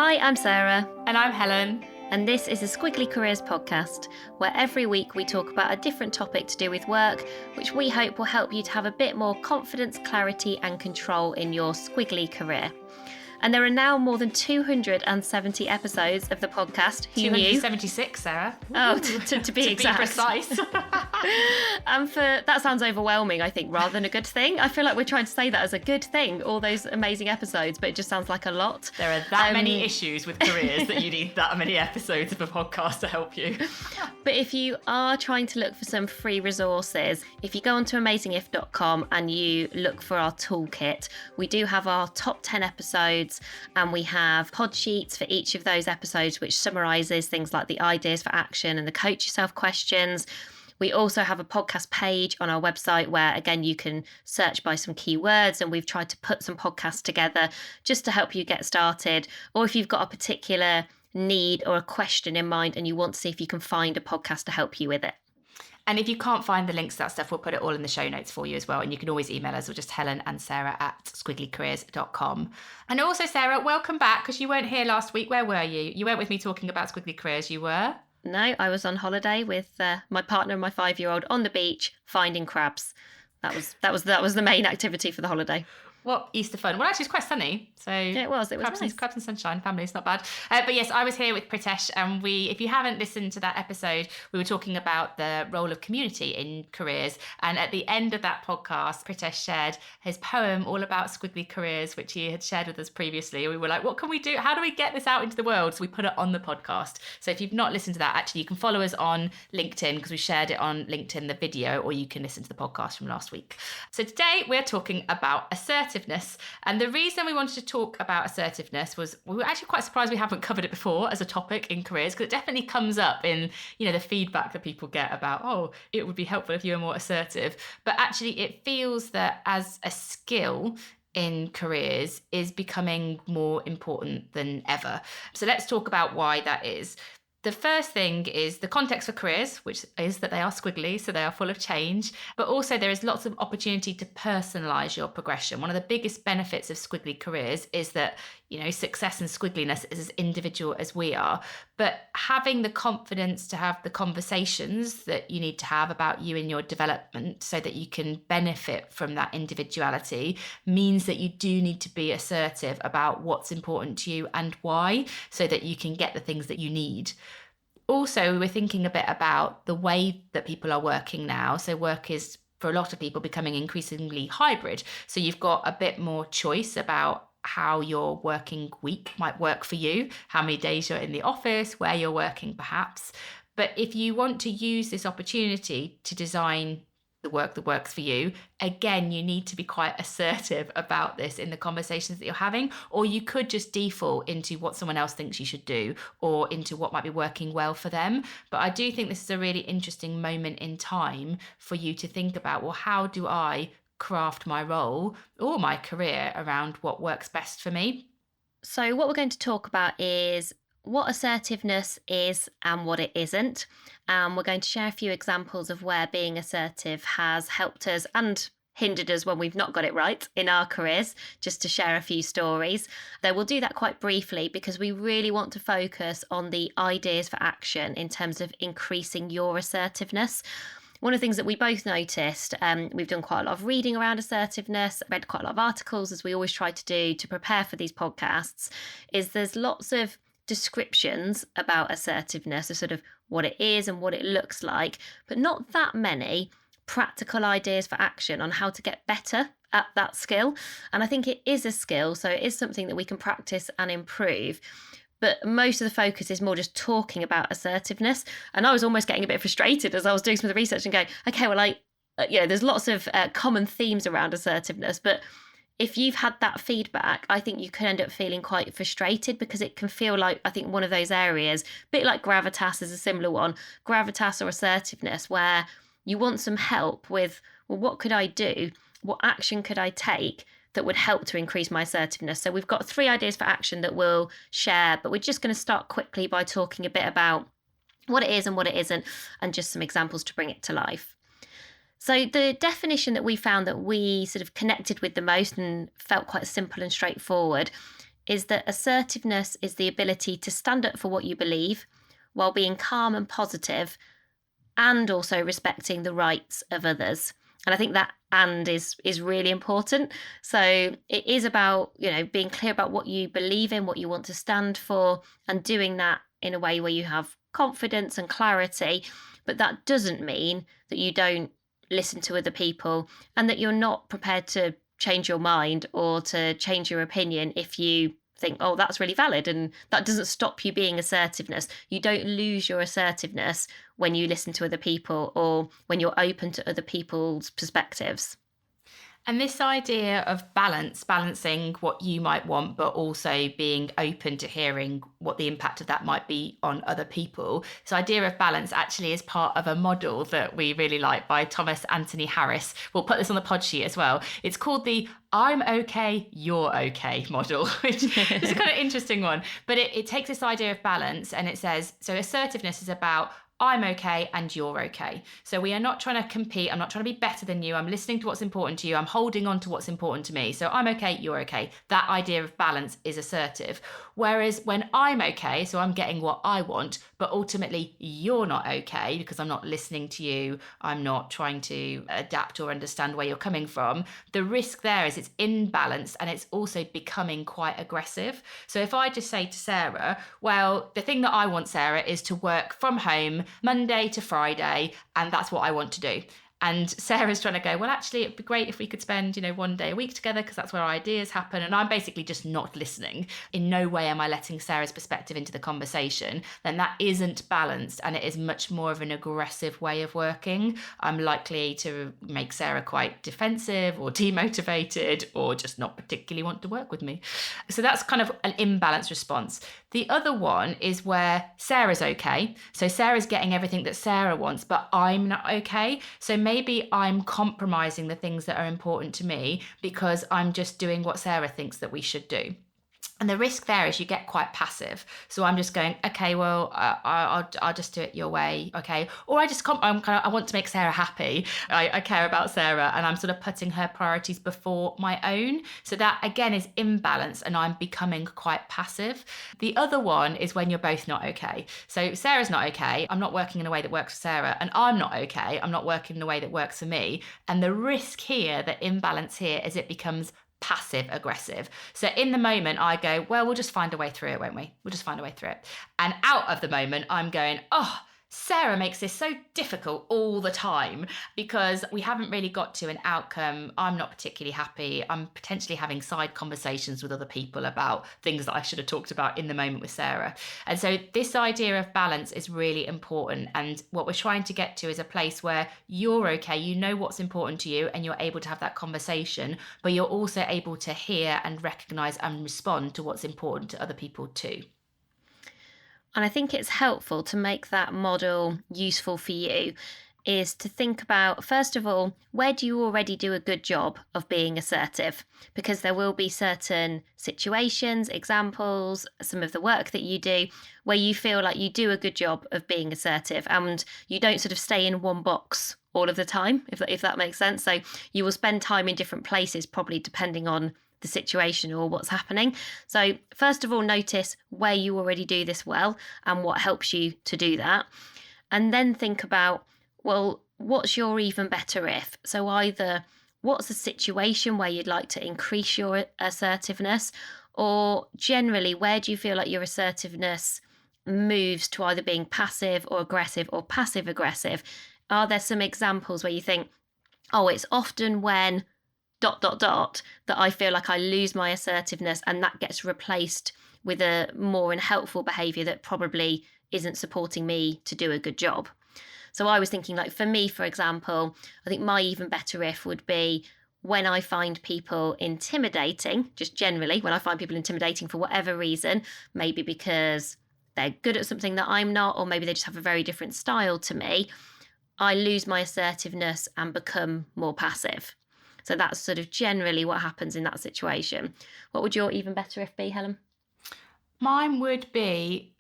Hi, I'm Sarah. And I'm Helen. And this is a Squiggly Careers podcast, where every week we talk about a different topic to do with work, which we hope will help you to have a bit more confidence, clarity and control in your squiggly career. And there are now more than 270 episodes of the podcast. Who knew? 276, Sarah. Oh, to be exact. To be precise. And that sounds overwhelming, I think, rather than a good thing. I feel like we're trying to say that as a good thing, all those amazing episodes, but it just sounds like a lot. There are that many issues with careers that you need that many episodes of a podcast to help you. But if you are trying to look for some free resources, if you go onto amazingif.com and you look for our toolkit, we do have our top 10 episodes. And we have pod sheets for each of those episodes, which summarises things like the ideas for action and the coach yourself questions. We also have a podcast page on our website where, again, you can search by some keywords, and we've tried to put some podcasts together just to help you get started. Or if you've got a particular need or a question in mind and you want to see if you can find a podcast to help you with it. And if you can't find the links to that stuff, we'll put it all in the show notes for you as well. And you can always email us or just Helen and Sarah at squigglycareers.com. And also, Sarah, welcome back, because you weren't here last week. Where were you? You weren't with me talking about Squiggly Careers, you were? No, I was on holiday with my partner and my 5-year-old on the beach finding crabs. That was the main activity for the holiday. What Easter fun. Well, actually, it's quite sunny. So yeah, it was nice. Crabs and sunshine, family, it's not bad. But yes, I was here with Pritesh, and if you haven't listened to that episode, we were talking about the role of community in careers. And at the end of that podcast, Pritesh shared his poem all about squiggly careers, which he had shared with us previously. We were like, what can we do? How do we get this out into the world? So we put it on the podcast. So if you've not listened to that, actually, you can follow us on LinkedIn, because we shared it on LinkedIn, the video, or you can listen to the podcast from last week. So today we're talking about assertiveness. And the reason we wanted to talk about assertiveness was we were actually quite surprised we haven't covered it before as a topic in careers, because it definitely comes up in, the feedback that people get about, oh, it would be helpful if you were more assertive. But actually it feels that as a skill in careers is becoming more important than ever. So let's talk about why that is. The first thing is the context for careers, which is that they are squiggly, so they are full of change, but also there is lots of opportunity to personalise your progression. One of the biggest benefits of squiggly careers is that, success and squiggliness is as individual as we are, but having the confidence to have the conversations that you need to have about you and your development so that you can benefit from that individuality means that you do need to be assertive about what's important to you and why, so that you can get the things that you need. Also, we're thinking a bit about the way that people are working now. So work is, for a lot of people, becoming increasingly hybrid. So you've got a bit more choice about how your working week might work for you, how many days you're in the office, where you're working perhaps. But if you want to use this opportunity to design the work that works for you, again, you need to be quite assertive about this in the conversations that you're having, or you could just default into what someone else thinks you should do or into what might be working well for them. But I do think this is a really interesting moment in time for you to think about, well, how do I craft my role or my career around what works best for me? So what we're going to talk about is what assertiveness is and what it isn't. We're going to share a few examples of where being assertive has helped us and hindered us when we've not got it right in our careers, just to share a few stories. Though we'll do that quite briefly because we really want to focus on the ideas for action in terms of increasing your assertiveness. One of the things that we both noticed, we've done quite a lot of reading around assertiveness, read quite a lot of articles, as we always try to do to prepare for these podcasts, is there's lots of descriptions about assertiveness, of sort of what it is and what it looks like, but not that many practical ideas for action on how to get better at that skill. And I think it is a skill, so it is something that we can practice and improve. But most of the focus is more just talking about assertiveness. And I was almost getting a bit frustrated as I was doing some of the research and going, okay, well, there's lots of common themes around assertiveness, but if you've had that feedback, I think you can end up feeling quite frustrated, because it can feel like, I think, one of those areas, a bit like gravitas is a similar one, gravitas or assertiveness, where you want some help with, well, what could I do? What action could I take that would help to increase my assertiveness? So we've got 3 ideas for action that we'll share, but we're just going to start quickly by talking a bit about what it is and what it isn't, and just some examples to bring it to life. So the definition that we found that we sort of connected with the most and felt quite simple and straightforward is that assertiveness is the ability to stand up for what you believe while being calm and positive, and also respecting the rights of others. And I think that "and" is really important. So it is about, being clear about what you believe in, what you want to stand for, and doing that in a way where you have confidence and clarity. But that doesn't mean that you don't listen to other people, and that you're not prepared to change your mind or to change your opinion if you think, oh, that's really valid. And that doesn't stop you being assertiveness. You don't lose your assertiveness when you listen to other people or when you're open to other people's perspectives. And this idea of balancing what you might want, but also being open to hearing what the impact of that might be on other people. This idea of balance actually is part of a model that we really like by Thomas Anthony Harris. We'll put this on the pod sheet as well. It's called the "I'm okay, you're okay" model, which is a kind of interesting one. But it takes this idea of balance and it says, so assertiveness is about I'm okay and you're okay. So we are not trying to compete. I'm not trying to be better than you. I'm listening to what's important to you. I'm holding on to what's important to me. So I'm okay, you're okay. That idea of balance is assertive. Whereas when I'm okay, so I'm getting what I want, but ultimately you're not okay because I'm not listening to you. I'm not trying to adapt or understand where you're coming from. The risk there is it's imbalanced and it's also becoming quite aggressive. So if I just say to Sarah, well, the thing that I want, Sarah, is to work from home Monday to Friday, and that's what I want to do. And Sarah's trying to go, well, actually, it'd be great if we could spend, one day a week together because that's where our ideas happen. And I'm basically just not listening. In no way am I letting Sarah's perspective into the conversation. Then that isn't balanced and it is much more of an aggressive way of working. I'm likely to make Sarah quite defensive or demotivated or just not particularly want to work with me. So that's kind of an imbalanced response. The other one is where Sarah's okay. So Sarah's getting everything that Sarah wants, but I'm not okay. So maybe I'm compromising the things that are important to me because I'm just doing what Sarah thinks that we should do. And the risk there is you get quite passive. So I'm just going, okay, well, I'll just do it your way, okay? Or I want to make Sarah happy. I care about Sarah, and I'm sort of putting her priorities before my own. So that again is imbalance, and I'm becoming quite passive. The other one is when you're both not okay. So Sarah's not okay. I'm not working in a way that works for Sarah, and I'm not okay. I'm not working in a way that works for me. And the risk here, the imbalance here, is it becomes passive aggressive. So in the moment I go, well, we'll just find a way through it, won't we? We'll just find a way through it. And out of the moment I'm going, oh, Sarah makes this so difficult all the time because we haven't really got to an outcome. I'm not particularly happy. I'm potentially having side conversations with other people about things that I should have talked about in the moment with Sarah. And so this idea of balance is really important. And what we're trying to get to is a place where you're okay, you know what's important to you, and you're able to have that conversation, but you're also able to hear and recognize and respond to what's important to other people too. And I think it's helpful to make that model useful for you is to think about, first of all, where do you already do a good job of being assertive? Because there will be certain situations, examples, some of the work that you do where you feel like you do a good job of being assertive and you don't sort of stay in one box all of the time, if that makes sense. So you will spend time in different places, probably depending on the situation or what's happening. So first of all, notice where you already do this well and what helps you to do that. And then think about, well, what's your even better if? So either what's the situation where you'd like to increase your assertiveness, or generally, where do you feel like your assertiveness moves to either being passive or aggressive or passive aggressive? Are there some examples where you think, oh, it's often when ... that I feel like I lose my assertiveness and that gets replaced with a more unhelpful behaviour that probably isn't supporting me to do a good job. So I was thinking, like, for me, for example, I think my even better if would be when I find people intimidating, just generally, when I find people intimidating for whatever reason, maybe because they're good at something that I'm not, or maybe they just have a very different style to me, I lose my assertiveness and become more passive. So that's sort of generally what happens in that situation. What would your even better if be, Helen? Mine would be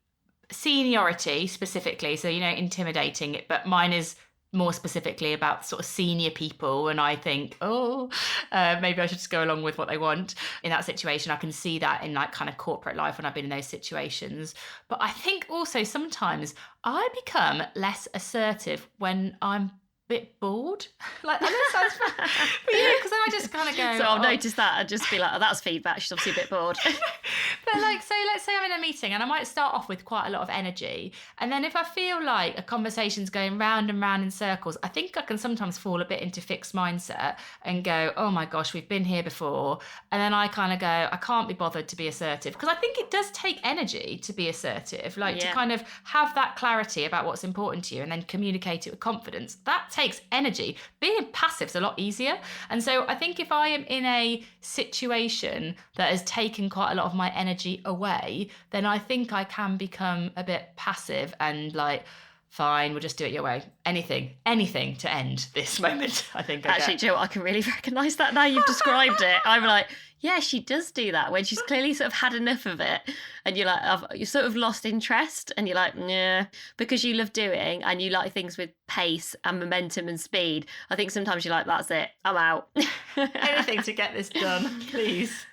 seniority specifically. So, intimidating, but mine is more specifically about sort of senior people, and I think, maybe I should just go along with what they want in that situation. I can see that in like kind of corporate life when I've been in those situations. But I think also sometimes I become less assertive when I'm bit bored. Like, I know it sounds funny, but because then I just kind of go. So I'll notice that and just be like, oh, that's feedback. She's obviously a bit bored. But like, so let's say I'm in a meeting and I might start off with quite a lot of energy. And then if I feel like a conversation's going round and round in circles, I think I can sometimes fall a bit into fixed mindset and go, oh my gosh, we've been here before. And then I kind of go, I can't be bothered to be assertive. Because I think it does take energy to be assertive, like to kind of have that clarity about what's important to you and then communicate it with confidence. That takes energy. Being passive is a lot easier. And so I think if I am in a situation that has taken quite a lot of my energy away, then I think I can become a bit passive and like, fine, we'll just do it your way. Anything to end this moment, I think. Actually, do you know what? I can really recognise that now you've described it. I'm like, yeah, she does do that when she's clearly sort of had enough of it. And you're like, you sort of lost interest and you're like, yeah, because you love doing and you like things with pace and momentum and speed. I think sometimes you're like, that's it, I'm out. Anything to get this done, please.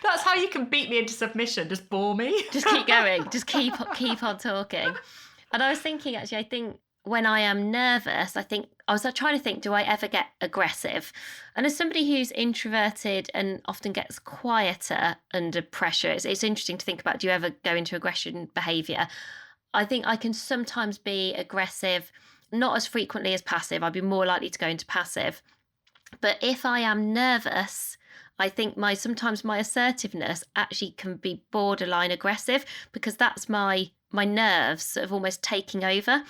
That's how you can beat me into submission. Just bore me. Just keep going. Just keep on talking. And I was thinking, actually, I think when I am nervous, I was trying to think, do I ever get aggressive? And as somebody who's introverted and often gets quieter under pressure, it's interesting to think about, do you ever go into aggression behaviour? I think I can sometimes be aggressive, not as frequently as passive. I'd be more likely to go into passive. But if I am nervous, I think sometimes my assertiveness actually can be borderline aggressive, because that's my nerves sort of almost taking over.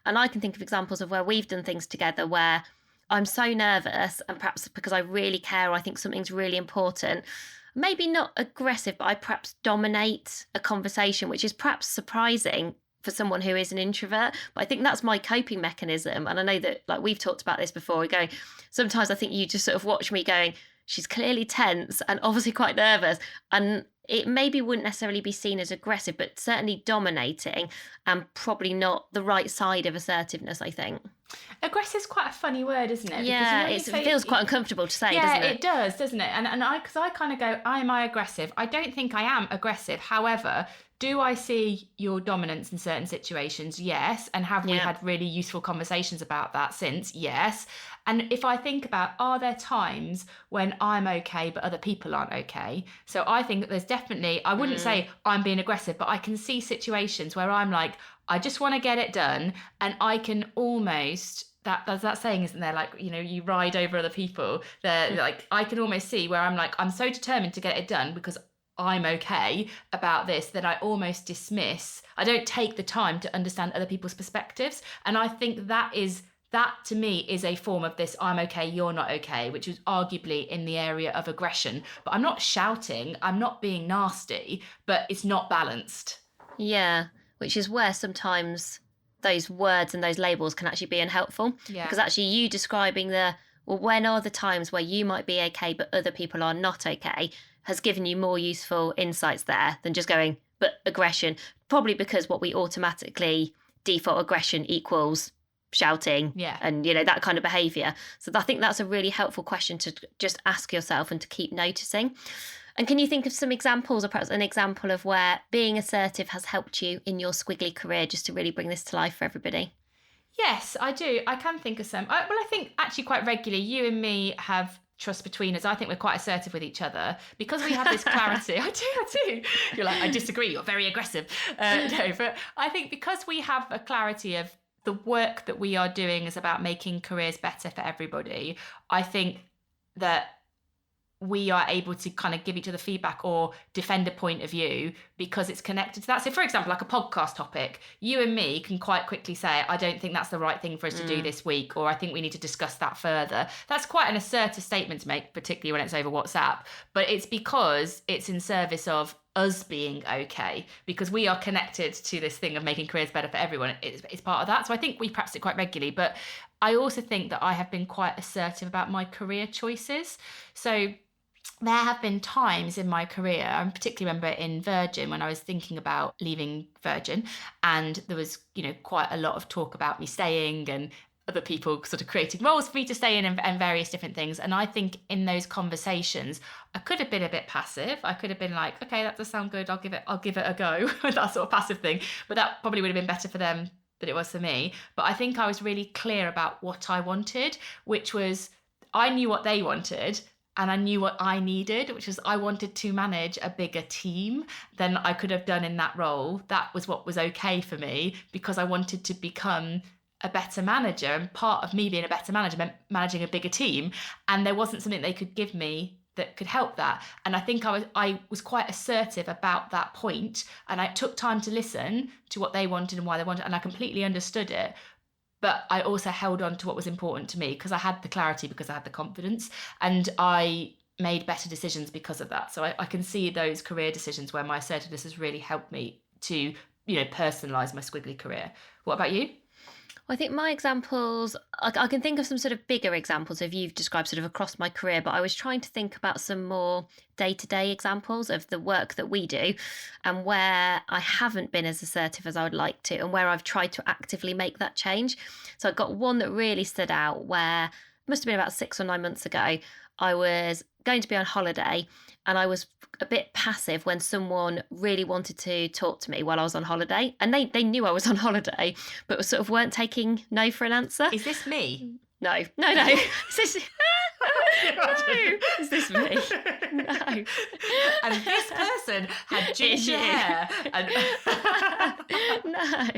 And I can think of examples of where we've done things together where I'm so nervous, and perhaps because I really care or I think something's really important, maybe not aggressive, but I perhaps dominate a conversation, which is perhaps surprising for someone who is an introvert. But I think that's my coping mechanism. And I know that, like, we've talked about this before, going, sometimes I think you just sort of watch me going, she's clearly tense and obviously quite nervous. And it maybe wouldn't necessarily be seen as aggressive, but certainly dominating, and probably not the right side of assertiveness, I think. Aggressive is quite a funny word, isn't it? Yeah, it feels quite uncomfortable to say, doesn't it? Yeah, it does, doesn't it? And because I kind of go, am I aggressive? I don't think I am aggressive. However, do I see your dominance in certain situations? Yes. And have we had really useful conversations about that since? Yes. And if I think about, are there times when I'm okay but other people aren't okay? So I think that there's definitely, I wouldn't say I'm being aggressive, but I can see situations where I'm like, I just want to get it done, and I can almost, there's that saying, isn't there, like, you know, you ride over other people. Like, I can almost see where I'm like, I'm so determined to get it done because I'm okay about this, that I almost dismiss. I don't take the time to understand other people's perspectives. And I think that to me is a form of this I'm okay, you're not okay, which is arguably in the area of aggression. But I'm not shouting, I'm not being nasty, but it's not balanced. Yeah, which is where sometimes those words and those labels can actually be unhelpful. Yeah. Because actually you describing when are the times where you might be okay but other people are not okay, has given you more useful insights there than just going, but aggression. Probably because what we automatically default aggression equals shouting and, you know, that kind of behaviour. So I think that's a really helpful question to just ask yourself and to keep noticing. And can you think of some examples, or perhaps an example of where being assertive has helped you in your Squiggly career, just to really bring this to life for everybody? Yes, I do. I can think of some. I think actually quite regularly, you and me have trust between us. I think we're quite assertive with each other because we have this clarity. I do. You're like, I disagree, you're very aggressive. No, but I think because we have a clarity of the work that we are doing is about making careers better for everybody, I think that we are able to kind of give each other feedback or defend a point of view because it's connected to that. So for example, like a podcast topic, you and me can quite quickly say, I don't think that's the right thing for us to do this week, or I think we need to discuss that further. That's quite an assertive statement to make, particularly when it's over WhatsApp, but it's because it's in service of us being okay, because we are connected to this thing of making careers better for everyone. It's part of that. So I think we practice it quite regularly, but I also think that I have been quite assertive about my career choices. So there have been times in my career, I particularly remember in Virgin when I was thinking about leaving Virgin, and there was, you know, quite a lot of talk about me staying, and other people sort of creating roles for me to stay in and various different things. And I think in those conversations, I could have been a bit passive. I could have been like, okay, that does sound good. I'll give it a go. That sort of passive thing. But that probably would have been better for them than it was for me. But I think I was really clear about what I wanted, which was I knew what they wanted. And I knew what I needed, which was I wanted to manage a bigger team than I could have done in that role. That was what was okay for me, because I wanted to become a better manager, and part of me being a better manager meant managing a bigger team, and there wasn't something they could give me that could help that. And I think I was quite assertive about that point, and I took time to listen to what they wanted and why they wanted, and I completely understood it. But I also held on to what was important to me, because I had the clarity, because I had the confidence, and I made better decisions because of that. So I can see those career decisions where my assertiveness has really helped me to, personalize my Squiggly career. What about you? I think my examples, I can think of some sort of bigger examples of you've described sort of across my career, but I was trying to think about some more day-to-day examples of the work that we do and where I haven't been as assertive as I would like to, and where I've tried to actively make that change. So I've got one that really stood out where, it must have been about 6 or 9 months ago, I was going to be on holiday and I was a bit passive when someone really wanted to talk to me while I was on holiday. And they knew I was on holiday, but sort of weren't taking no for an answer. Is this me? No. Is this... No. Is this me? No. And this person had ginger hair. And... No.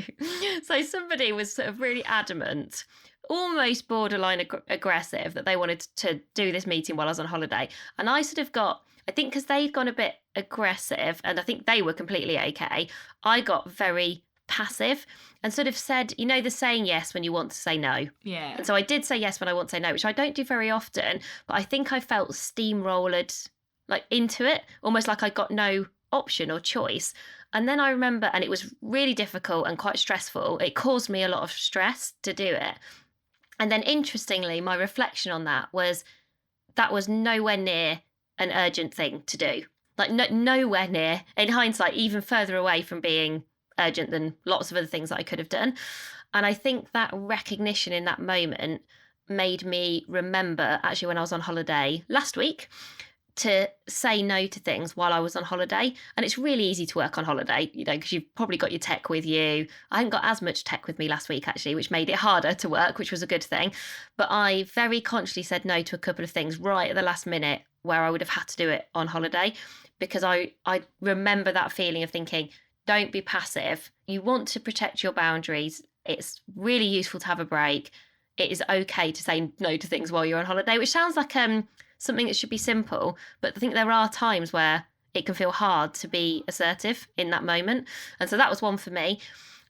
So somebody was sort of really adamant, almost borderline aggressive, that they wanted to do this meeting while I was on holiday. And I sort of got, I think because they'd gone a bit aggressive, and I think they were completely okay, I got very passive and sort of said, the saying yes when you want to say no. Yeah. And so I did say yes when I want to say no, which I don't do very often, but I think I felt steamrolled into it, almost like I got no option or choice. And then I remember, and it was really difficult and quite stressful. It caused me a lot of stress to do it. And then interestingly, my reflection on that was nowhere near an urgent thing to do. Nowhere near, in hindsight, even further away from being urgent than lots of other things that I could have done. And I think that recognition in that moment made me remember, actually, when I was on holiday last week, to say no to things while I was on holiday. And it's really easy to work on holiday, because you've probably got your tech with you. I hadn't got as much tech with me last week, actually, which made it harder to work, which was a good thing. But I very consciously said no to a couple of things right at the last minute where I would have had to do it on holiday, because I remember that feeling of thinking, don't be passive. You want to protect your boundaries. It's really useful to have a break. It is okay to say no to things while you're on holiday, which sounds like something that should be simple, but I think there are times where it can feel hard to be assertive in that moment. And so that was one for me.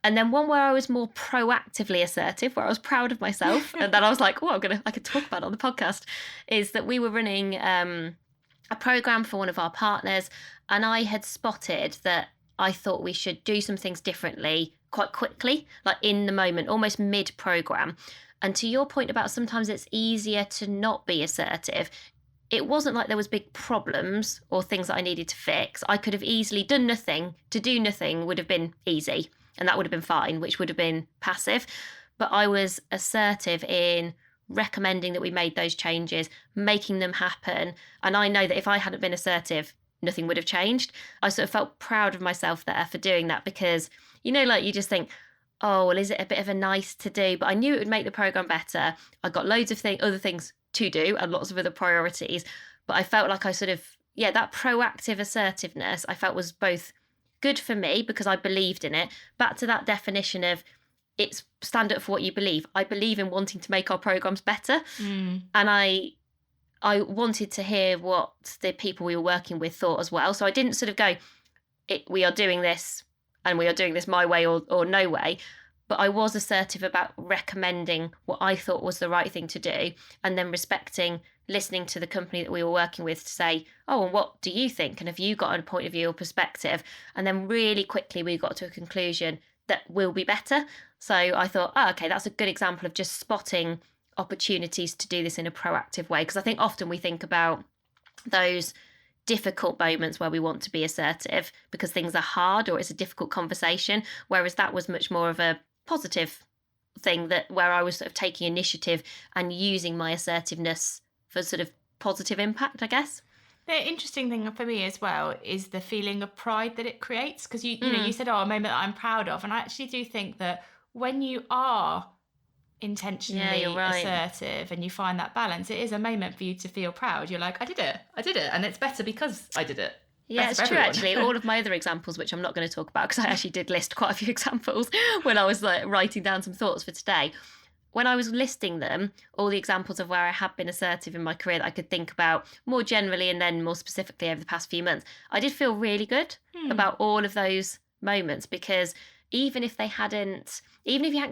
And then one where I was more proactively assertive, where I was proud of myself, and then I was like, I could talk about it on the podcast, is that we were running a program for one of our partners, and I had spotted that I thought we should do some things differently quite quickly, in the moment, almost mid-program. And to your point about sometimes it's easier to not be assertive, it wasn't like there was big problems or things that I needed to fix. I could have easily done nothing. To do nothing would have been easy, and that would have been fine, which would have been passive. But I was assertive in recommending that we made those changes, making them happen. And I know that if I hadn't been assertive, nothing would have changed. I sort of felt proud of myself there for doing that, because, you just think, oh, well, is it a bit of a nice to do? But I knew it would make the program better. I got loads of other things to do and lots of other priorities. But I felt like I sort of, that proactive assertiveness I felt was both good for me because I believed in it. Back to that definition of it's stand up for what you believe. I believe in wanting to make our programs better. And I wanted to hear what the people we were working with thought as well. So I didn't sort of go, we are doing this and we are doing this my way or no way. But I was assertive about recommending what I thought was the right thing to do, and then listening to the company that we were working with to say, oh, and what do you think? And have you got a point of view or perspective? And then really quickly we got to a conclusion that will be better. So I thought, okay, that's a good example of just spotting opportunities to do this in a proactive way. Because I think often we think about those difficult moments where we want to be assertive because things are hard or it's a difficult conversation, whereas that was much more of a positive thing that where I was sort of taking initiative and using my assertiveness for sort of positive impact, I guess. The interesting thing for me as well is the feeling of pride that it creates, because you know, you said, oh, a moment that I'm proud of, and I actually do think that when you are Yeah, you're intentionally right. assertive and you find that balance, it is a moment for you to feel proud. You're like, I did it, and it's better because I did it. Yeah, Better it's for true, everyone. actually. All of my other examples, which I'm not going to talk about because I actually did list quite a few examples when I was like writing down some thoughts for today. When I was listing them, all the examples of where I have been assertive in my career that I could think about more generally and then more specifically over the past few months, I did feel really good about all of those moments, because even if you hadn't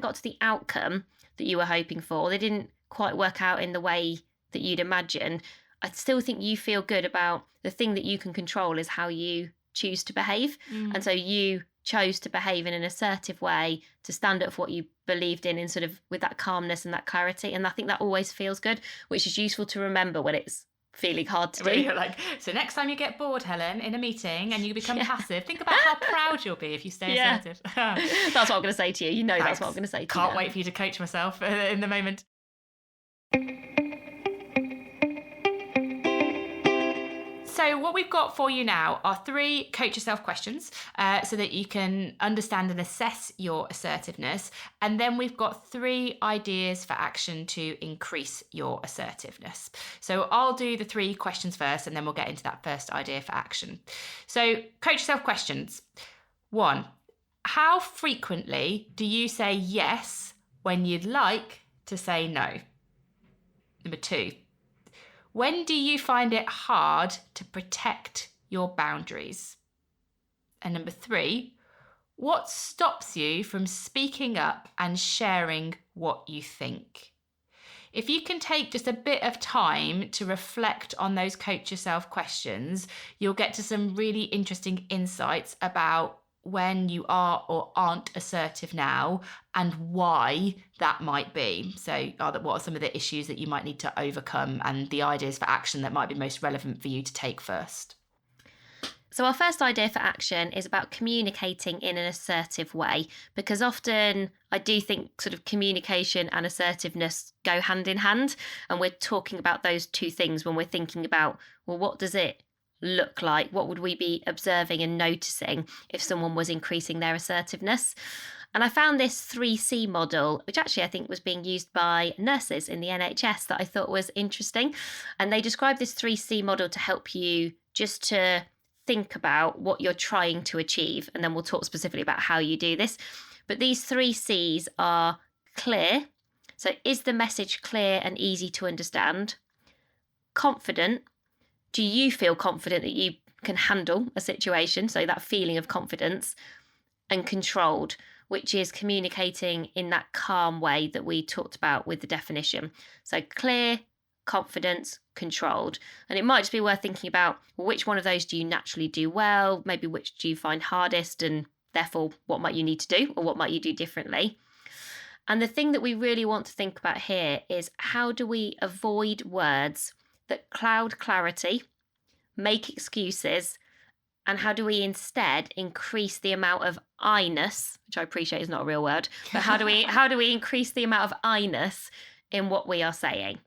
got to the outcome that you were hoping for, they didn't quite work out in the way that you'd imagined, I still think you feel good about the thing that you can control is how you choose to behave. And so you chose to behave in an assertive way, to stand up for what you believed in sort of with that calmness and that clarity. And I think that always feels good, which is useful to remember when it's feeling hard to do. You're like, so next time you get bored, Helen, in a meeting and you become passive, think about how proud you'll be if you stay assertive. That's what I'm going to say to you. You know, Thanks. That's what I'm going to say to you. Can't wait for you to coach myself in the moment. So what we've got for you now are 3 coach yourself questions so that you can understand and assess your assertiveness. And then we've got 3 ideas for action to increase your assertiveness. So I'll do the 3 questions first, and then we'll get into that first idea for action. So coach yourself questions. 1, how frequently do you say yes when you'd like to say no? Number 2, when do you find it hard to protect your boundaries? And number 3, what stops you from speaking up and sharing what you think? If you can take just a bit of time to reflect on those coach yourself questions, you'll get to some really interesting insights about when you are or aren't assertive now and why that might be. So what are some of the issues that you might need to overcome and the ideas for action that might be most relevant for you to take first? So our first idea for action is about communicating in an assertive way, because often I do think sort of communication and assertiveness go hand in hand, and we're talking about those 2 things when we're thinking about, well, what does it look like? What would we be observing and noticing if someone was increasing their assertiveness? And I found this 3C model, which actually I think was being used by nurses in the NHS, that I thought was interesting. And they describe this 3C model to help you just to think about what you're trying to achieve. And then we'll talk specifically about how you do this. But these 3 C's are clear. So is the message clear and easy to understand? Confident. Do you feel confident that you can handle a situation? So that feeling of confidence. And controlled, which is communicating in that calm way that we talked about with the definition. So clear, confidence, controlled. And it might just be worth thinking about, well, which one of those do you naturally do well? Maybe which do you find hardest, and therefore what might you need to do, or what might you do differently? And the thing that we really want to think about here is, how do we avoid words that cloud clarity, make excuses, and how do we instead increase the amount of I-ness, which I appreciate is not a real word, but how do we increase the amount of I-ness in what we are saying?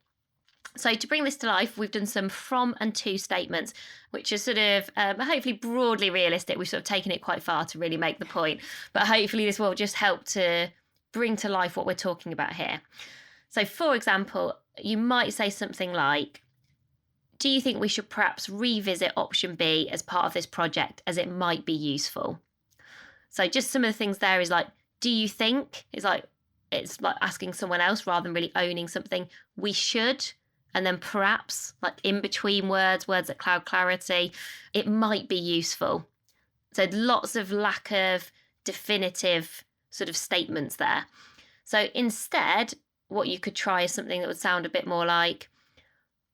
So to bring this to life, we've done some from and to statements, which are sort of hopefully broadly realistic. We've sort of taken it quite far to really make the point, but hopefully this will just help to bring to life what we're talking about here. So for example, you might say something like, do you think we should perhaps revisit option B as part of this project, as it might be useful? So just some of the things there is like, do you think? It's like asking someone else rather than really owning something. We should. And then perhaps, like in between words that cloud clarity, it might be useful. So lots of lack of definitive sort of statements there. So instead, what you could try is something that would sound a bit more like,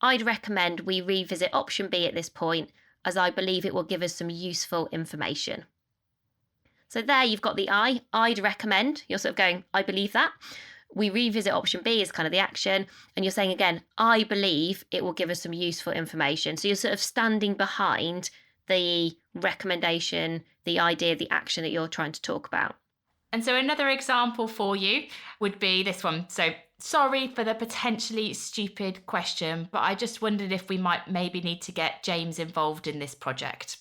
I'd recommend we revisit option B at this point, as I believe it will give us some useful information. So there you've got the I'd recommend. You're sort of going, I believe that. We revisit option B is kind of the action. And you're saying again, I believe it will give us some useful information. So you're sort of standing behind the recommendation, the idea, the action that you're trying to talk about. And so another example for you would be this one. So sorry for the potentially stupid question, but I just wondered if we might maybe need to get James involved in this project.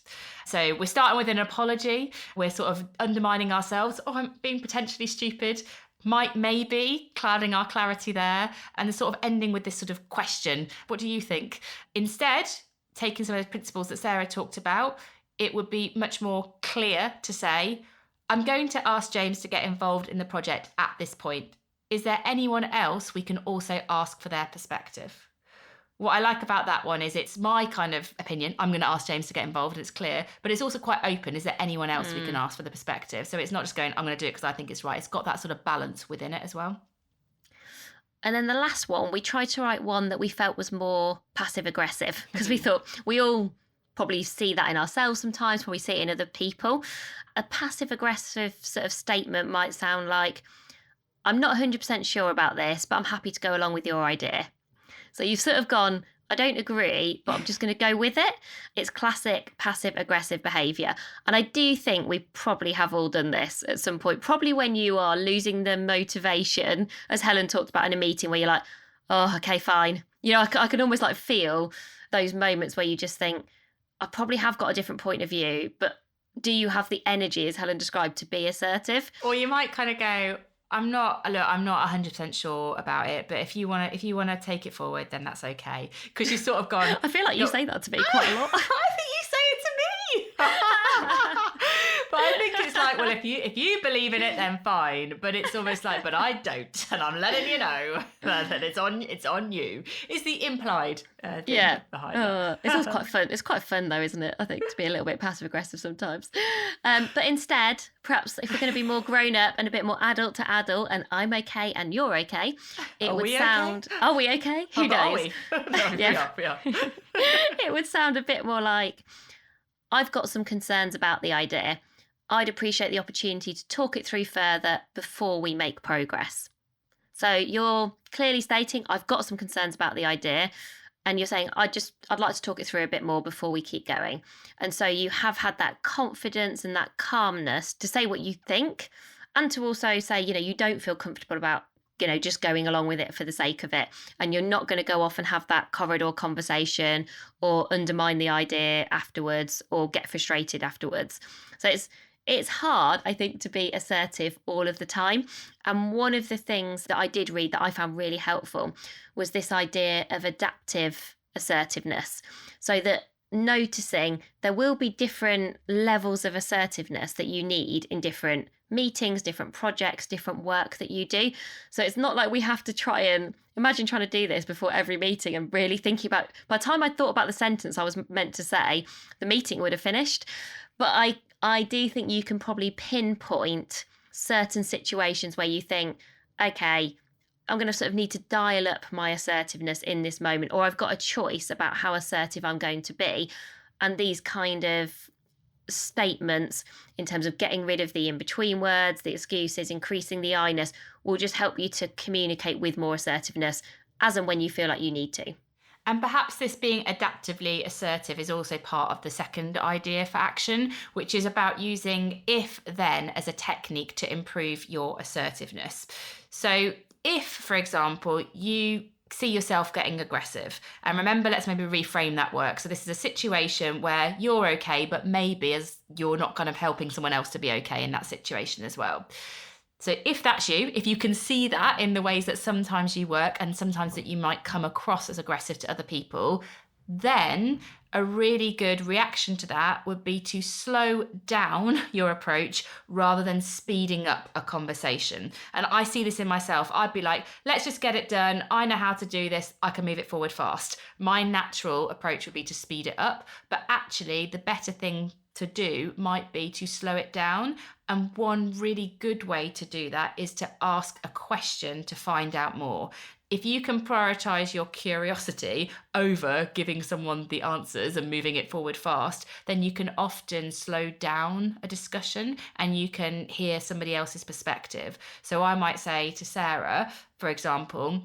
So we're starting with an apology. We're sort of undermining ourselves. Oh, I'm being potentially stupid. Might, maybe, clouding our clarity there. And the sort of ending with this sort of question. What do you think? Instead, taking some of those principles that Sarah talked about, it would be much more clear to say, I'm going to ask James to get involved in the project at this point. Is there anyone else we can also ask for their perspective? What I like about that one is it's my kind of opinion. I'm going to ask James to get involved. It's clear, but it's also quite open. Is there anyone else we can ask for the perspective? So it's not just going, I'm going to do it because I think it's right. It's got that sort of balance within it as well. And then the last one, we tried to write one that we felt was more passive aggressive because we thought we all probably see that in ourselves sometimes when we see it in other people. A passive aggressive sort of statement might sound like, I'm not 100% sure about this, but I'm happy to go along with your idea. So you've sort of gone, I don't agree, but I'm just going to go with it. It's classic passive aggressive behaviour. And I do think we probably have all done this at some point, probably when you are losing the motivation, as Helen talked about in a meeting where you're like, oh, okay, fine. You know, I can almost like feel those moments where you just think, I probably have got a different point of view, but do you have the energy, as Helen described, to be assertive? Or you might kind of go, I'm not 100% sure about it, but if you want to take it forward, then that's okay. Because you've sort of gone. I feel like you say that to me quite a lot. I think you say it to me. But I think it's like, well, if you believe in it, then fine. But it's almost like, but I don't, and I'm letting you know that it's on you. It's the implied thing behind it. It's also quite fun. It's quite fun though, isn't it? I think to be a little bit passive aggressive sometimes. But instead, perhaps if we're going to be more grown up and a bit more adult to adult, and I'm okay and you're okay, it would sound. Okay? Are we okay? Who knows? Are we? No, yeah. we are. It would sound a bit more like, I've got some concerns about the idea. I'd appreciate the opportunity to talk it through further before we make progress. So you're clearly stating, I've got some concerns about the idea. And you're saying, I'd like to talk it through a bit more before we keep going. And so you have had that confidence and that calmness to say what you think, and to also say, you don't feel comfortable about, just going along with it for the sake of it. And you're not going to go off and have that corridor conversation or undermine the idea afterwards or get frustrated afterwards. So it's hard, I think, to be assertive all of the time. And one of the things that I did read that I found really helpful was this idea of adaptive assertiveness. So that noticing there will be different levels of assertiveness that you need in different meetings, different projects, different work that you do. So it's not like we have to try and imagine trying to do this before every meeting and really thinking about, by the time I thought about the sentence I was meant to say, the meeting would have finished. But I do think you can probably pinpoint certain situations where you think, okay, I'm going to sort of need to dial up my assertiveness in this moment, or I've got a choice about how assertive I'm going to be. And these kind of statements in terms of getting rid of the in-between words, the excuses, increasing the I-ness will just help you to communicate with more assertiveness as and when you feel like you need to. And perhaps this being adaptively assertive is also part of the second idea for action, which is about using if-then as a technique to improve your assertiveness. So if, for example, you see yourself getting aggressive, and remember, let's maybe reframe that work. So this is a situation where you're okay, but maybe as you're not kind of helping someone else to be okay in that situation as well. So if that's you, if you can see that in the ways that sometimes you work and sometimes that you might come across as aggressive to other people, then a really good reaction to that would be to slow down your approach rather than speeding up a conversation. And I see this in myself. I'd be like, let's just get it done. I know how to do this. I can move it forward fast. My natural approach would be to speed it up. But actually, the better thing to do might be to slow it down. And one really good way to do that is to ask a question to find out more. If you can prioritize your curiosity over giving someone the answers and moving it forward fast, then you can often slow down a discussion and you can hear somebody else's perspective. So I might say to Sarah, for example,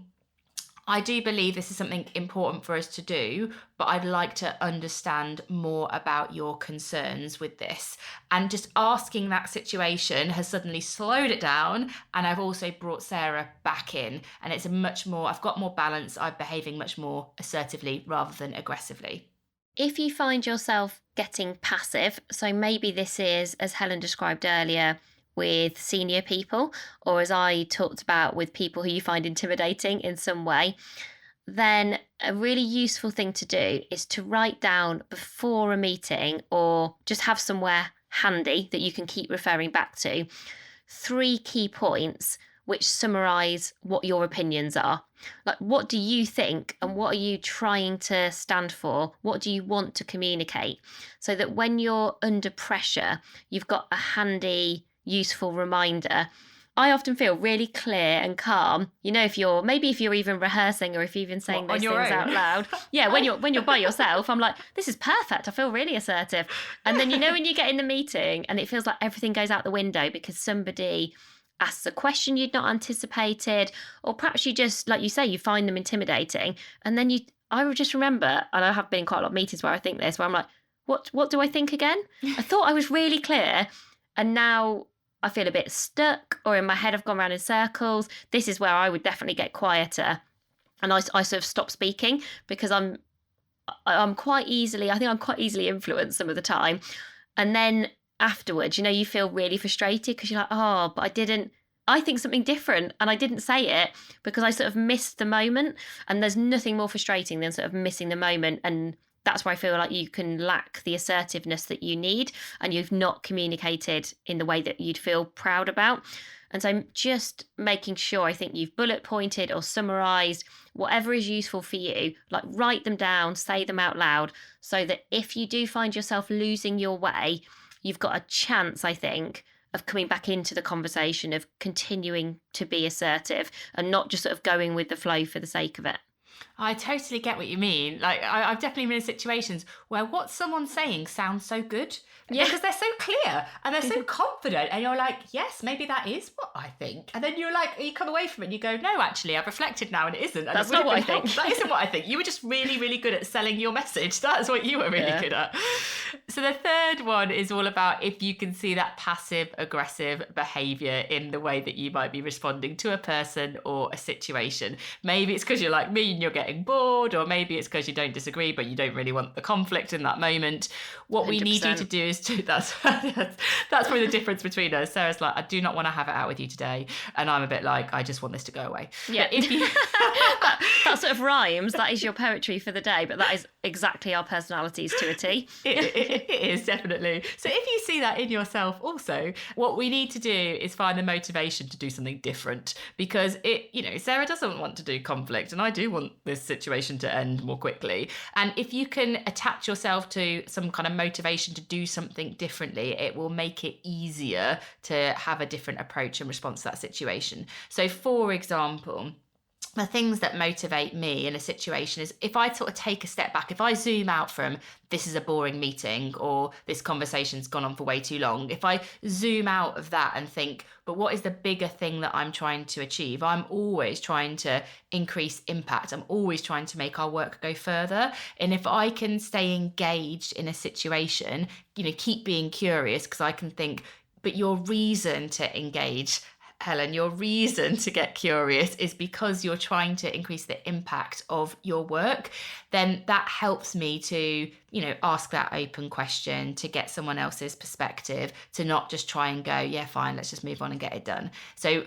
I do believe this is something important for us to do, but I'd like to understand more about your concerns with this. And just asking that situation has suddenly slowed it down. And I've also brought Sarah back in. And it's I've got more balance. I'm behaving much more assertively rather than aggressively. If you find yourself getting passive, so maybe this is, as Helen described earlier, with senior people, or as I talked about with people who you find intimidating in some way, then a really useful thing to do is to write down before a meeting, or just have somewhere handy that you can keep referring back to, 3 key points which summarize what your opinions are. Like, what do you think and what are you trying to stand for? What do you want to communicate? So that when you're under pressure, you've got a handy, useful reminder. I often feel really clear and calm. If you're even rehearsing, or if you're even saying those things out loud. Yeah, when you're by yourself, I'm like, this is perfect. I feel really assertive. And then when you get in the meeting and it feels like everything goes out the window because somebody asks a question you'd not anticipated, or perhaps you just, like you say, you find them intimidating, and then I would just remember, and I have been in quite a lot of meetings where I think this, where I'm like, what do I think again? I thought I was really clear, and now I feel a bit stuck, or in my head I've gone around in circles. This is where I would definitely get quieter, and I sort of stop speaking, because I'm quite easily influenced some of the time. And then afterwards, you feel really frustrated because you're like, oh, but I think something different and I didn't say it because I sort of missed the moment. And there's nothing more frustrating than sort of missing the moment. And that's where I feel like you can lack the assertiveness that you need, and you've not communicated in the way that you'd feel proud about. And so just making sure, I think you've bullet pointed or summarized whatever is useful for you, like write them down, say them out loud, so that if you do find yourself losing your way, you've got a chance, I think, of coming back into the conversation, of continuing to be assertive and not just sort of going with the flow for the sake of it. I totally get what you mean. Like, I've definitely been in situations where what someone's saying sounds so good. Yeah. Because they're so clear and they're so confident. And you're like, yes, maybe that is what I think. And then you come away from it and you go, no, actually, I've reflected now and it isn't. And that's not what I think. That isn't what I think. You were just really, really good at selling your message. That's what you were really good at. So the third one is all about if you can see that passive aggressive behavior in the way that you might be responding to a person or a situation. Maybe it's because you're like me and you're getting bored, or maybe it's because you don't disagree, but you don't really want the conflict in that moment. What 100%. We need you to do is that's probably the difference between us. Sarah's like, I do not want to have it out with you today. And I'm a bit like, I just want this to go away. Yeah. If you that sort of rhymes. That is your poetry for the day, but that is exactly our personalities to a T. It is, definitely. So if you see that in yourself also, what we need to do is find the motivation to do something different, because Sarah doesn't want to do conflict and I do want this situation to end more quickly. And if you can attach yourself to some kind of motivation to do something differently, it will make it easier to have a different approach and response to that situation. So for example, the things that motivate me in a situation is if I sort of take a step back, if I zoom out from this is a boring meeting or this conversation's gone on for way too long, if I zoom out of that and think, but what is the bigger thing that I'm trying to achieve? I'm always trying to increase impact. I'm always trying to make our work go further. And if I can stay engaged in a situation, keep being curious, because I can think, but your reason to engage, Helen, your reason to get curious is because you're trying to increase the impact of your work, then that helps me to, ask that open question, to get someone else's perspective, to not just try and go, yeah, fine, let's just move on and get it done. So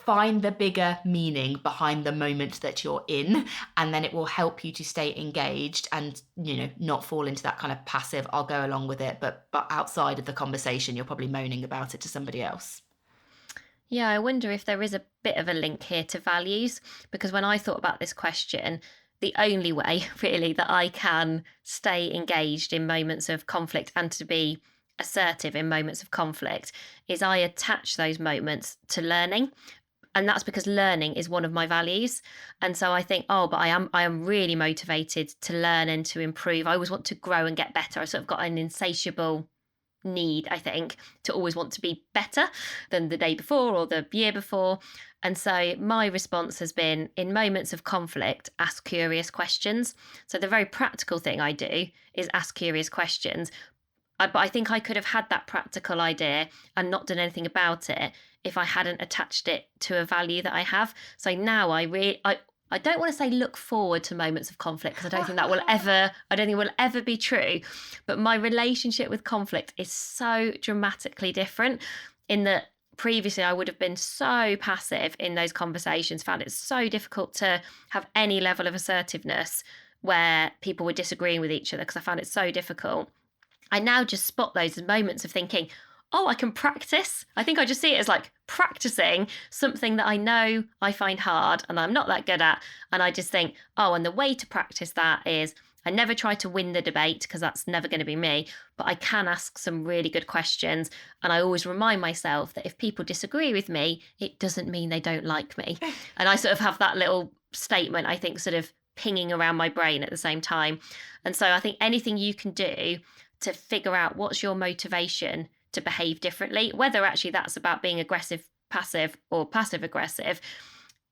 find the bigger meaning behind the moment that you're in, and then it will help you to stay engaged and, not fall into that kind of passive, I'll go along with it, but outside of the conversation, you're probably moaning about it to somebody else. Yeah, I wonder if there is a bit of a link here to values, because when I thought about this question, the only way really that I can stay engaged in moments of conflict and to be assertive in moments of conflict is I attach those moments to learning. And that's because learning is one of my values. And so I think, but I am really motivated to learn and to improve. I always want to grow and get better. I sort of got an insatiable need, I think, to always want to be better than the day before or the year before. And so my response has been, in moments of conflict, ask curious questions. So the very practical thing I do is ask curious questions. But I think I could have had that practical idea and not done anything about it if I hadn't attached it to a value that I have. So now I don't want to say look forward to moments of conflict, because I don't think it will ever be true. But my relationship with conflict is so dramatically different, in that previously I would have been so passive in those conversations, found it so difficult to have any level of assertiveness where people were disagreeing with each other, because I found it so difficult. I now just spot those as moments of thinking, oh, I can practice. I think I just see it as like practicing something that I know I find hard and I'm not that good at. And I just think, oh, and the way to practice that is I never try to win the debate, because that's never going to be me, but I can ask some really good questions. And I always remind myself that if people disagree with me, it doesn't mean they don't like me. And I sort of have that little statement, I think, sort of pinging around my brain at the same time. And so I think anything you can do to figure out what's your motivation to behave differently, whether actually that's about being aggressive, passive, or passive aggressive,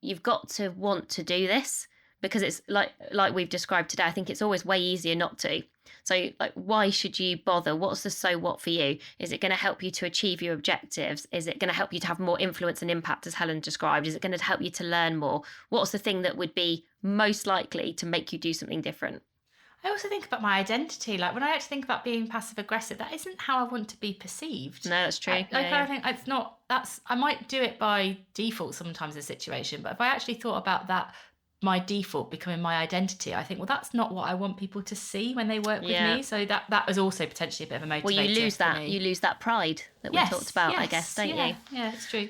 you've got to want to do this, because it's like we've described today. I think it's always way easier not to. So like, why should you bother? What's the so what for you? Is it going to help you to achieve your objectives? Is it going to help you to have more influence and impact, as Helen described? Is it going to help you to learn more? What's the thing that would be most likely to make you do something different? I also think about my identity. Like when I actually think about being passive aggressive, that isn't how I want to be perceived. No, that's true. I kind of think it's not. I might do it by default sometimes in a situation, but if I actually thought about that, my default becoming my identity, I think, well, that's not what I want people to see when they work with me. So that was also potentially a bit of a motivator. Well, you lose that pride that we talked about, I guess, don't you? Yeah, it's true.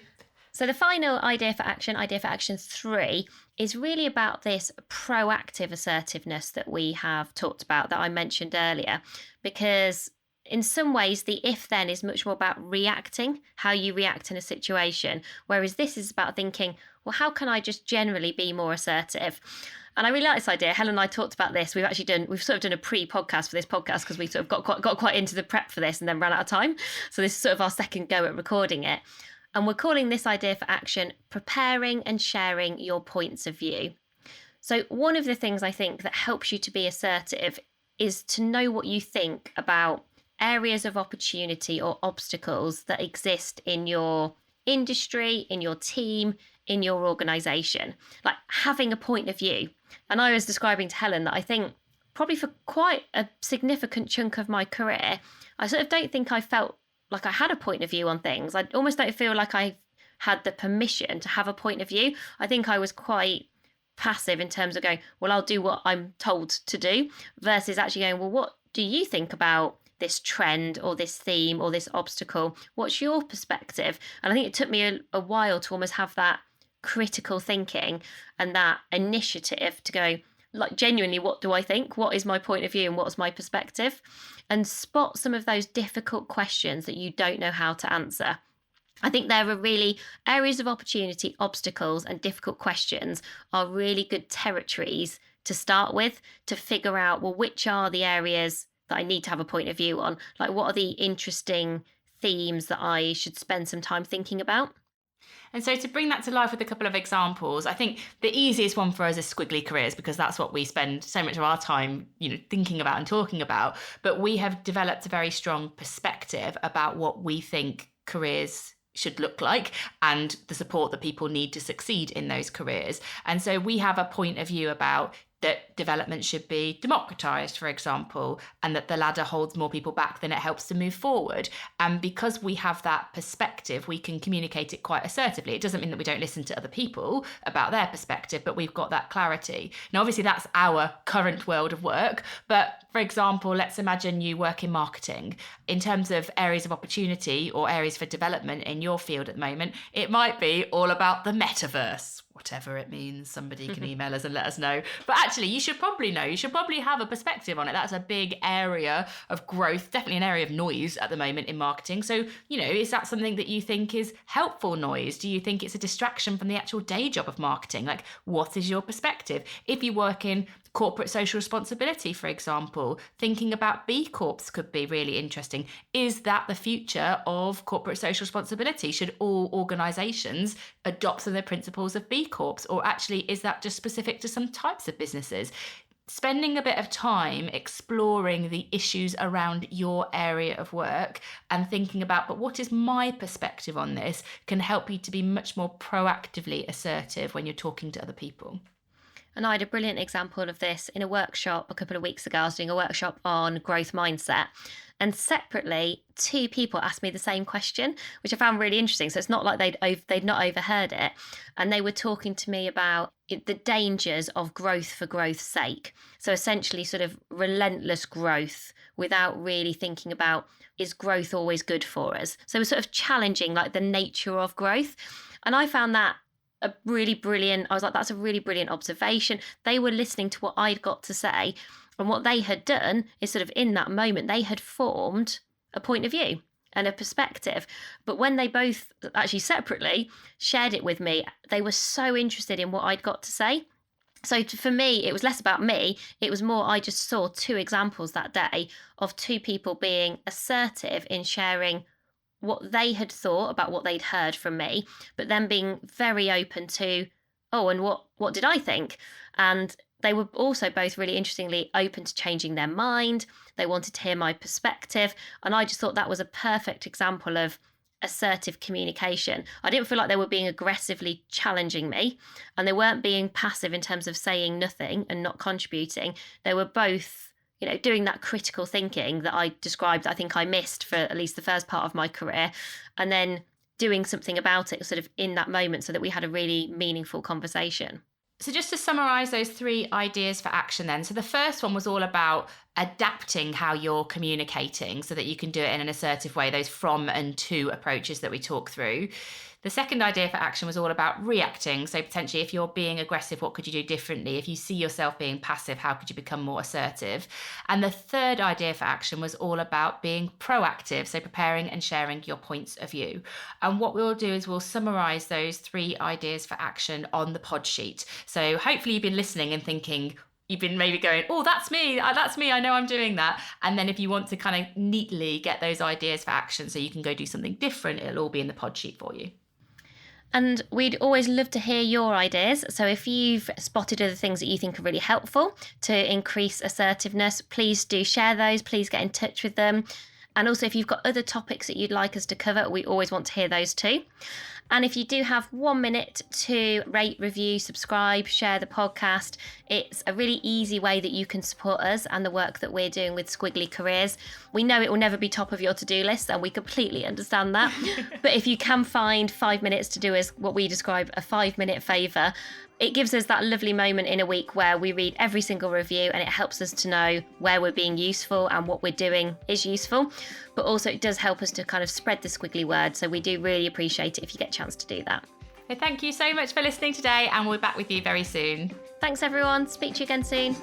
So the final idea for action 3, is really about this proactive assertiveness that we have talked about, that I mentioned earlier, because in some ways the if then is much more about reacting, how you react in a situation, whereas this is about thinking, well, how can I just generally be more assertive? And I really like this idea. Helen and I talked about this. We've sort of done a pre-podcast for this podcast, because we sort of got quite into the prep for this and then ran out of time. So this is sort of our second go at recording it. And we're calling this idea for action, preparing and sharing your points of view. So one of the things I think that helps you to be assertive is to know what you think about areas of opportunity or obstacles that exist in your industry, in your team, in your organisation. Like having a point of view. And I was describing to Helen that I think probably for quite a significant chunk of my career, I sort of don't think I felt like I had a point of view on things. I almost don't feel like I had the permission to have a point of view. I think I was quite passive in terms of going, well, I'll do what I'm told to do, versus actually going, well, what do you think about this trend or this theme or this obstacle? What's your perspective? And I think it took me a while to almost have that critical thinking and that initiative to go, like, genuinely, what do I think? What is my point of view and what's my perspective? And spot some of those difficult questions that you don't know how to answer. I think there are really areas of opportunity, obstacles, and difficult questions are really good territories to start with, to figure out, well, which are the areas that I need to have a point of view on? Like, what are the interesting themes that I should spend some time thinking about? And so to bring that to life with a couple of examples, I think the easiest one for us is Squiggly careers, because that's what we spend so much of our time, thinking about and talking about. But we have developed a very strong perspective about what we think careers should look like and the support that people need to succeed in those careers. And so we have a point of view about that development should be democratized, for example, and that the ladder holds more people back than it helps to move forward. And because we have that perspective, we can communicate it quite assertively. It doesn't mean that we don't listen to other people about their perspective, but we've got that clarity. Now, obviously, that's our current world of work. But for example, let's imagine you work in marketing. In terms of areas of opportunity or areas for development in your field at the moment, it might be all about the metaverse. Whatever it means, somebody can email us and let us know. But actually, you should probably know. You should probably have a perspective on it. That's a big area of growth, definitely an area of noise at the moment in marketing. So, is that something that you think is helpful noise? Do you think it's a distraction from the actual day job of marketing? Like, what is your perspective? If you work in Corporate social responsibility, for example, thinking about B Corps could be really interesting. Is that the future of corporate social responsibility? Should all organisations adopt some of the principles of B Corps? Or actually, is that just specific to some types of businesses? Spending a bit of time exploring the issues around your area of work and thinking about, but what is my perspective on this, can help you to be much more proactively assertive when you're talking to other people. And I had a brilliant example of this in a workshop a couple of weeks ago. I was doing a workshop on growth mindset. And separately, 2 people asked me the same question, which I found really interesting. So it's not like they'd not overheard it. And they were talking to me about the dangers of growth for growth's sake. So essentially sort of relentless growth without really thinking about, is growth always good for us? So we're sort of challenging like the nature of growth. And I found that I was like, that's a really brilliant observation. They were listening to what I'd got to say. And what they had done is sort of in that moment, they had formed a point of view and a perspective. But when they both actually separately shared it with me, they were so interested in what I'd got to say. So for me, it was less about me. It was more, I just saw 2 examples that day of 2 people being assertive in sharing what they had thought about what they'd heard from me, but then being very open to, oh, and what did I think? And they were also both really interestingly open to changing their mind. They wanted to hear my perspective. And I just thought that was a perfect example of assertive communication. I didn't feel like they were being aggressively challenging me, and they weren't being passive in terms of saying nothing and not contributing. They were both, doing that critical thinking that I described, I think I missed for at least the first part of my career, and then doing something about it sort of in that moment so that we had a really meaningful conversation. So just to summarise those 3 ideas for action then. So the first one was all about adapting how you're communicating so that you can do it in an assertive way, those from and to approaches that we talk through. The second idea for action was all about reacting. So potentially if you're being aggressive, what could you do differently? If you see yourself being passive, how could you become more assertive? And the third idea for action was all about being proactive. So preparing and sharing your points of view. And what we'll do is we'll summarize those 3 ideas for action on the pod sheet. So hopefully you've been listening and thinking, you've been maybe going, oh, that's me, I know I'm doing that. And then if you want to kind of neatly get those ideas for action so you can go do something different, it'll all be in the pod sheet for you. And we'd always love to hear your ideas. So if you've spotted other things that you think are really helpful to increase assertiveness, please do share those. Please get in touch with them. And also if you've got other topics that you'd like us to cover, we always want to hear those too. And if you do have 1 minute to rate, review, subscribe, share the podcast, it's a really easy way that you can support us and the work that we're doing with Squiggly Careers. We know it will never be top of your to-do list, and we completely understand that. But if you can find 5 minutes to do us what we describe a 5-minute favour, it gives us that lovely moment in a week where we read every single review, and it helps us to know where we're being useful and what we're doing is useful. But also it does help us to kind of spread the Squiggly word. So we do really appreciate it if you get a chance to do that. So thank you so much for listening today, and we'll be back with you very soon. Thanks everyone. Speak to you again soon.